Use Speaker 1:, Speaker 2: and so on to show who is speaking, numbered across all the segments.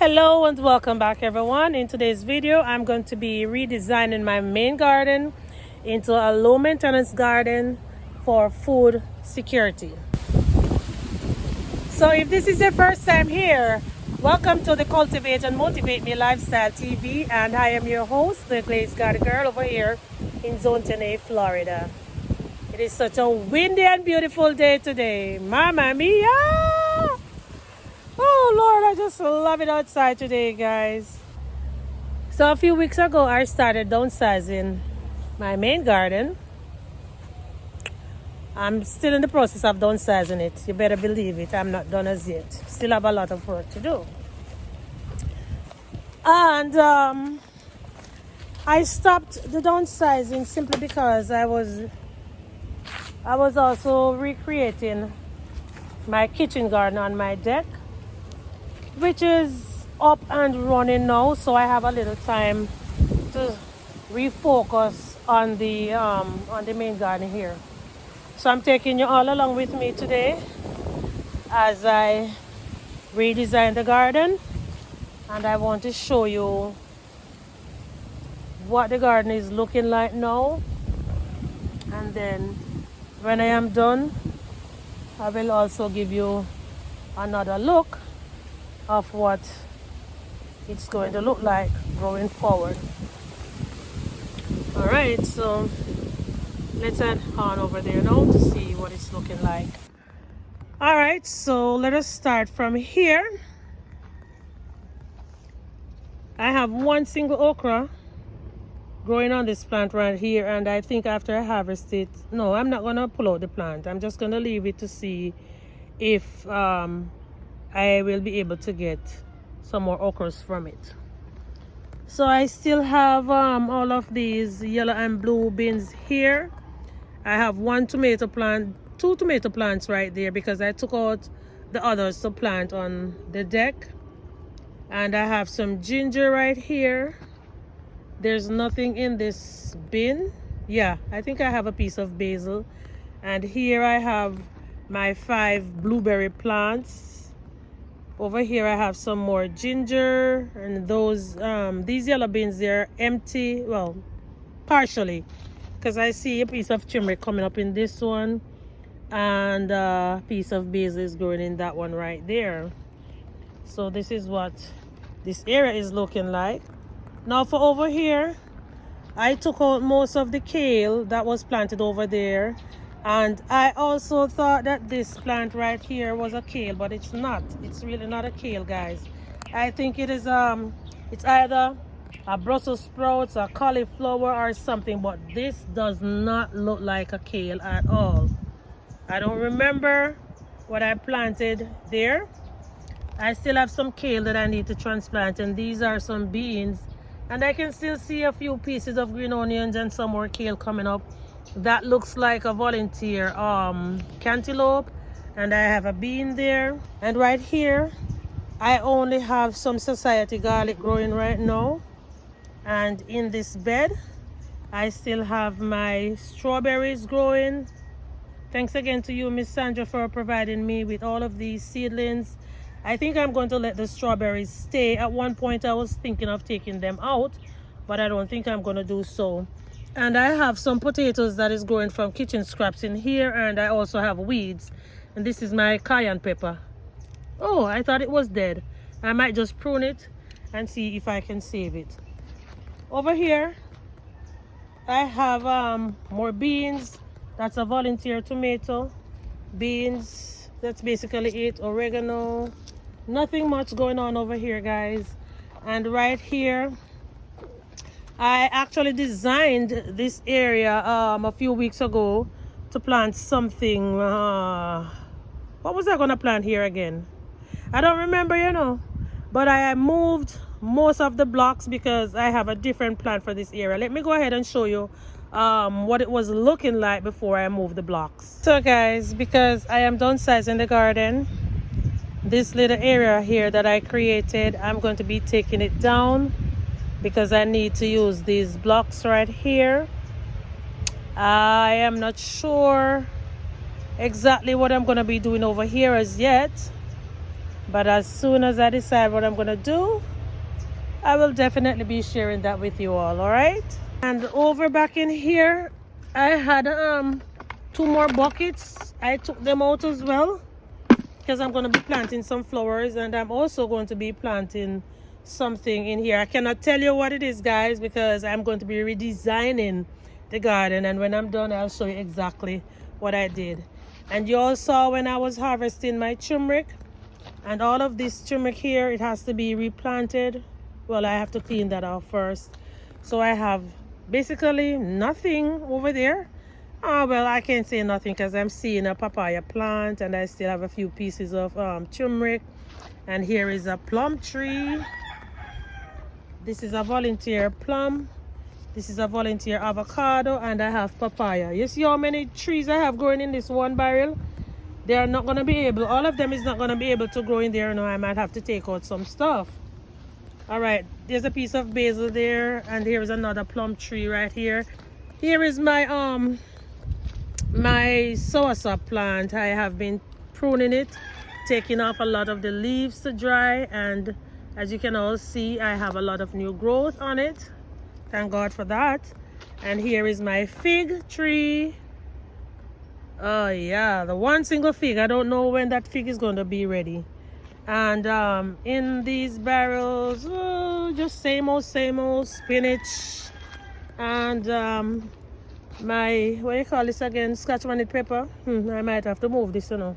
Speaker 1: Hello and welcome back everyone. In today's video I'm going to be redesigning my main garden into a low maintenance garden for food security. So if this is your first time here, welcome to the Cultivate and Motivate Me Lifestyle TV, and I am your host, the Glazed Garden Girl, over here in Zone 10A, Florida. It is such a windy and beautiful day today. Mamma mia! Oh Lord, I just love it outside today, guys. So a few weeks ago, I started downsizing my main garden. I'm still in the process of downsizing it. You better believe it. I'm not done as yet. Still have a lot of work to do. And I stopped the downsizing simply because I was also recreating my kitchen garden on my deck, which is up and running now, so I have a little time to refocus on the main garden here. So I'm taking you all along with me today as I redesign the garden, and I want to show you what the garden is looking like now, and then when I am done I will also give you another look of what it's going to look like going forward. All right, so let's head on over there now to see what it's looking like. All right, so let us start from here. I have one single okra growing on this plant right here, and I think after I harvest it, no, I'm not gonna pull out the plant. I'm just gonna leave it to see if I will be able to get some more okras from it. So I still have all of these yellow and blue beans here. I have one tomato plant, two tomato plants right there because I took out the others to plant on the deck. And I have some ginger right here. There's nothing in this bin. Yeah, I think I have a piece of basil. And here I have my 5 blueberry plants. Over here I have some more ginger, and those these yellow beans, they're empty, well, partially, because I see a piece of turmeric coming up in this one, and a piece of basil is growing in that one right there. So this is what this area is looking like. Now for over here, I took out most of the kale that was planted over there, and I also thought that this plant right here was a kale, but it's not. It's really not a kale, guys. I think it is it's either a Brussels sprouts, a cauliflower, or something, but this does not look like a kale at all. I don't remember what I planted there. I still have some kale that I need to transplant, and these are some beans, and I can still see a few pieces of green onions and some more kale coming up. That looks like a volunteer cantaloupe, and I have a bean there. And right here I only have some society garlic growing right now, and in this bed I still have my strawberries growing. Thanks again to you, Miss Sandra, for providing me with all of these seedlings. I think I'm going to let the strawberries stay. At one point I was thinking of taking them out, but I don't think I'm going to do so. And I have some potatoes that is growing from kitchen scraps in here, and I also have weeds. And this is my cayenne pepper. Oh, I thought it was dead. I might just prune it and see if I can save it. Over here I have more beans. That's a volunteer tomato. Beans, that's basically it. Oregano. Nothing much going on over here, guys. And right here I actually designed this area a few weeks ago to plant something. What was I gonna plant here again? I don't remember, you know. But I moved most of the blocks because I have a different plan for this area. Let me go ahead and show you what it was looking like before I moved the blocks. So guys, because I am downsizing the garden, this little area here that I created, I'm going to be taking it down because I need to use these blocks right here. I am not sure exactly what I'm going to be doing over here as yet, But as soon as I decide what I'm going to do, I will definitely be sharing that with you all right? And over back in here, I had 2 more buckets. I took them out as well because I'm going to be planting some flowers, and I'm also going to be planting something in here. I cannot tell you what it is, guys, because I'm going to be redesigning the garden, and when I'm done, I'll show you exactly what I did. And you all saw when I was harvesting my turmeric, and all of this turmeric here, it has to be replanted. Well, I have to clean that off first. So I have basically nothing over there. Well, I can't say nothing because I'm seeing a papaya plant, and I still have a few pieces of turmeric. And here is a plum tree. This is a volunteer plum. This is a volunteer avocado, and I have papaya. You see how many trees I have growing in this one barrel? They are not going to be able, all of them is not going to be able to grow in there. No, I might have to take out some stuff. All right, there's a piece of basil there, and here is another plum tree right here. Here is my my soursop plant. I have been pruning it, taking off a lot of the leaves to dry, and as you can all see, I have a lot of new growth on it. Thank God for that. And here is my fig tree. Oh yeah, the one single fig. I don't know when that fig is going to be ready. And in these barrels, just same old spinach, and my, what do you call this again, scotch bonnet pepper. I might have to move this, you know.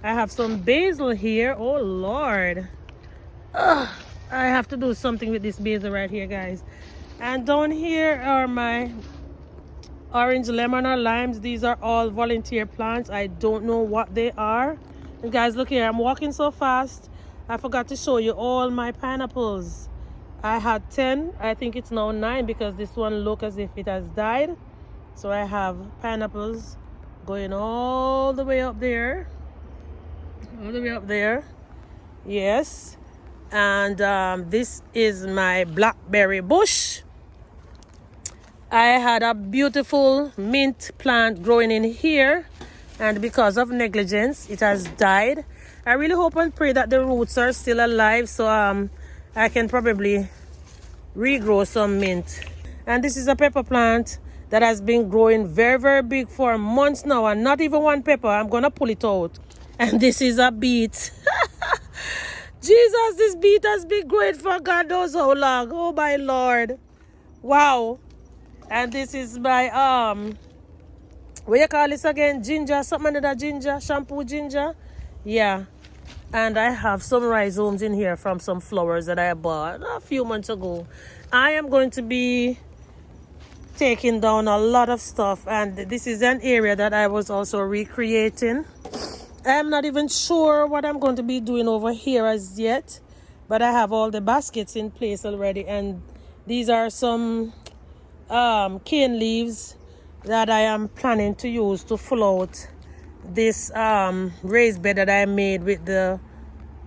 Speaker 1: I have some basil here. Oh Lord, I have to do something with this basil right here, guys. And down here are my orange, lemon, or limes. These are all volunteer plants. I don't know what they are. And guys, look here, I'm walking so fast, I forgot to show you all my pineapples. I had 10, I think it's now 9 because this one looks as if it has died. So I have pineapples going all the way up there. All the way up there. Yes. And this is my blackberry bush. I had a beautiful mint plant growing in here, and because of negligence, it has died. I really hope and pray that the roots are still alive, so I can probably regrow some mint. And this is a pepper plant that has been growing very big for months now, and not even one pepper. I'm gonna pull it out. And this is a beet. Jesus, this beet has been growing for God knows how long. Oh my Lord. Wow. And this is my what you call this again? Ginger, something under that ginger, shampoo ginger. Yeah. And I have some rhizomes in here from some flowers that I bought a few months ago. I am going to be taking down a lot of stuff, and this is an area that I was also recreating. I'm not even sure what I'm going to be doing over here as yet, but I have all the baskets in place already, and these are some cane leaves that I am planning to use to fill out this raised bed that I made with the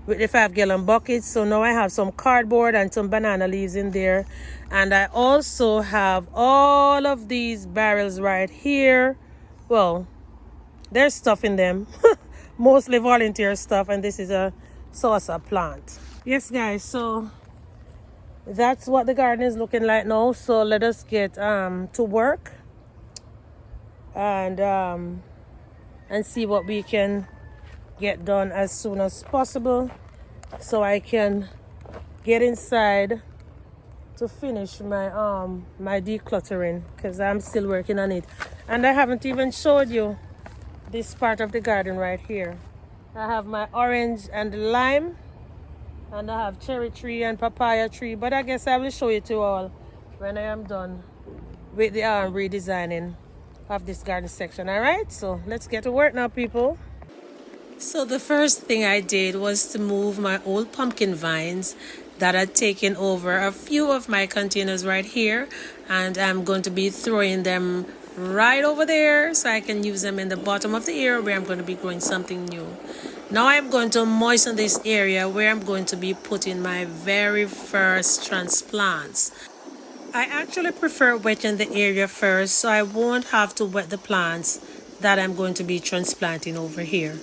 Speaker 1: 5-gallon buckets. So now I have some cardboard and some banana leaves in there, and I also have all of these barrels right here. Well, there's stuff in them. Mostly volunteer stuff, and this is a salsa plant. Yes guys, so that's what the garden is looking like now. So let us get to work and see what we can get done as soon as possible, so I can get inside to finish my my decluttering, because I'm still working on it. And I haven't even showed you this part of the garden right here. I have my orange and lime, and I have cherry tree and papaya tree, but I guess I will show it to you all when I am done with the redesigning of this garden section. All right, so let's get to work now, people. So the first thing I did was to move my old pumpkin vines that had taken over a few of my containers right here, and I'm going to be throwing them right over there so I can use them in the bottom of the area where I'm going to be growing something new. Now I'm going to moisten this area where I'm going to be putting my very first transplants. I actually prefer wetting the area first, so I won't have to wet the plants that I'm going to be transplanting over here.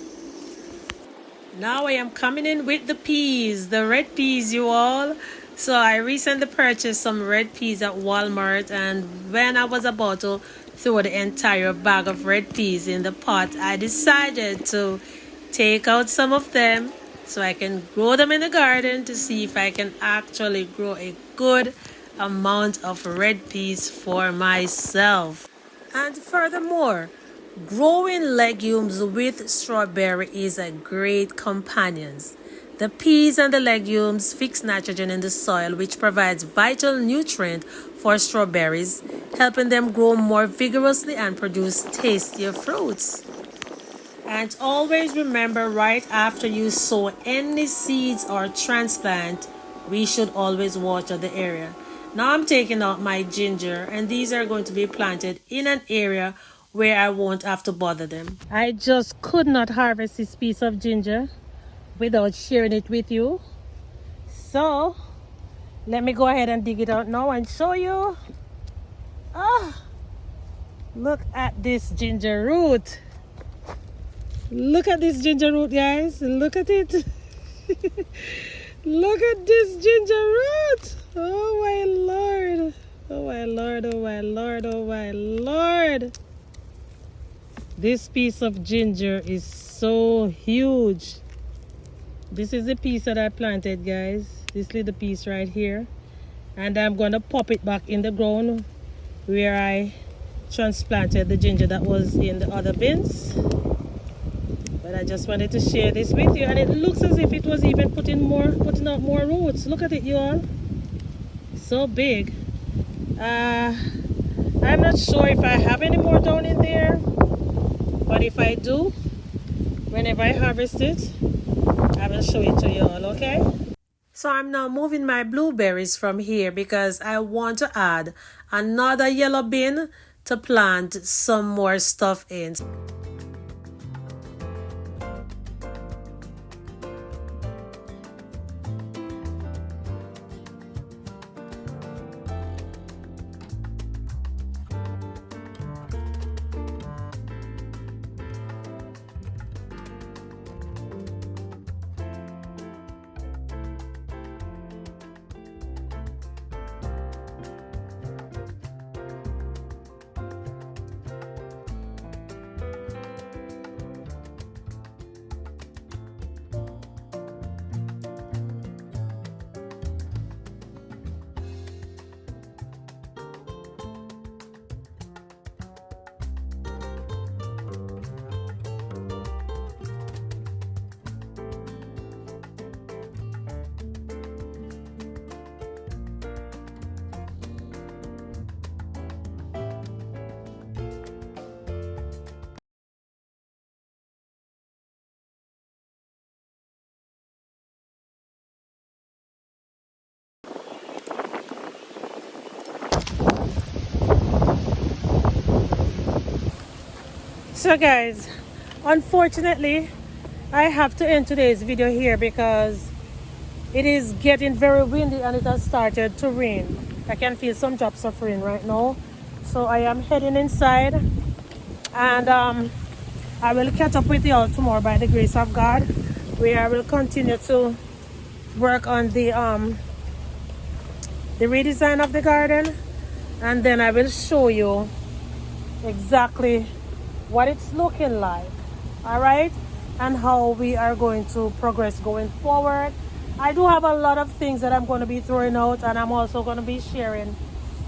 Speaker 1: Now I am coming in with the peas, the red peas, you all. So I recently purchased some red peas at Walmart, and when I was about to throw the entire bag of red peas in the pot, I decided to take out some of them so I can grow them in the garden to see if I can actually grow a good amount of red peas for myself. And furthermore, growing legumes with strawberry is a great companion. The peas and the legumes fix nitrogen in the soil, which provides vital nutrient for strawberries, helping them grow more vigorously and produce tastier fruits. And always remember, right after you sow any seeds or transplant, we should always water the area. Now I'm taking out my ginger, and these are going to be planted in an area where I won't have to bother them. I just could not harvest this piece of ginger without sharing it with you. So let me go ahead and dig it out now and show you. Ah, look at this ginger root. Look at this ginger root, guys. Look at it. Look at this ginger root. Oh my Lord. Oh my Lord, oh my Lord, oh my Lord. This piece of ginger is so huge. This is the piece that I planted, guys. This little piece right here. And I'm going to pop it back in the ground where I transplanted the ginger that was in the other bins. But I just wanted to share this with you, and it looks as if it was even putting out more roots. Look at it, y'all. So big. I'm not sure if I have any more down in there, but if I do, whenever I harvest it, I will show it to y'all, okay? So I'm now moving my blueberries from here because I want to add another yellow bin to plant some more stuff in. So guys, unfortunately, I have to end today's video here because it is getting very windy and it has started to rain. I can feel some drops of rain right now. So I am heading inside, and I will catch up with you all tomorrow by the grace of God, where I will continue to work on the redesign of the garden, and then I will show you exactly what it's looking like, all right, and how we are going to progress going forward. I do have a lot of things that I'm going to be throwing out, and I'm also going to be sharing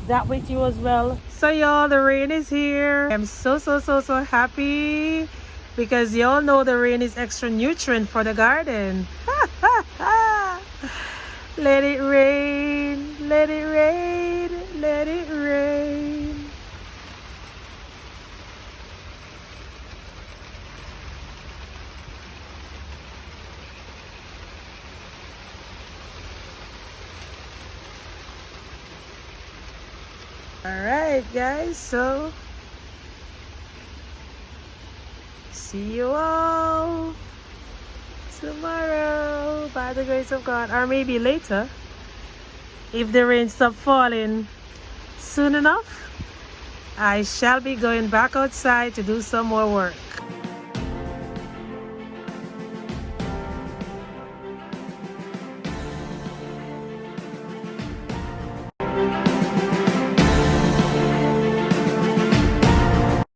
Speaker 1: that with you as well. So y'all, the rain is here. I'm so happy because y'all know the rain is extra nutrient for the garden. Let it rain, let it rain, let it rain. Alright guys, so see you all tomorrow by the grace of God, or maybe later if the rain stops falling soon enough. I shall be going back outside to do some more work.